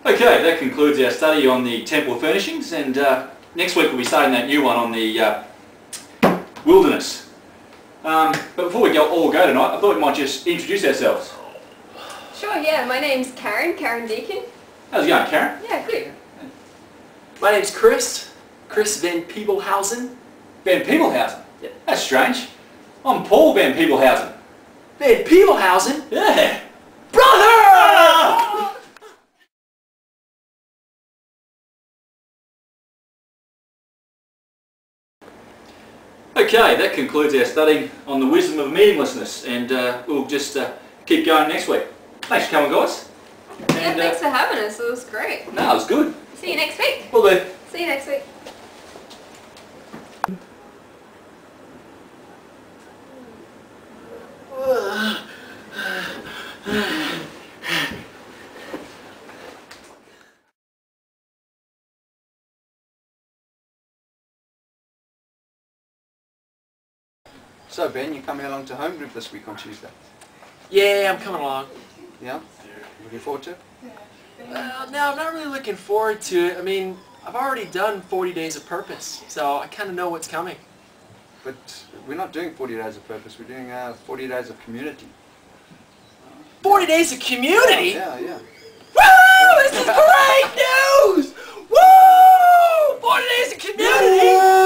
Okay, that concludes our study on the temple furnishings, and next week we'll be starting that new one on the wilderness. But before we all go tonight, I thought we might just introduce ourselves. Sure, yeah. My name's Karen Deacon. How's it going, Karen? Yeah, good. My name's Chris Van Peeblehausen. Van Peeblehausen? Yeah. That's strange. I'm Paul Van Peeblehausen. Van Peeblehausen? Yeah. Brother! Okay, that concludes our study on the wisdom of meaninglessness, and we'll just keep going next week. Thanks for coming, guys. Yeah, thanks for having us. It was great. No, it was good. See you next week. Will do. See you next week. So Ben, you coming along to home group this week on Tuesday? Yeah, I'm coming along. Yeah? Looking forward to it? Well, no, I'm not really looking forward to it. I mean, I've already done 40 Days of Purpose, so I kind of know what's coming. But we're not doing 40 Days of Purpose, we're doing 40 Days of Community. 40 Days of Community? Yeah, yeah. Woo! This is great news! Woo! 40 Days of Community!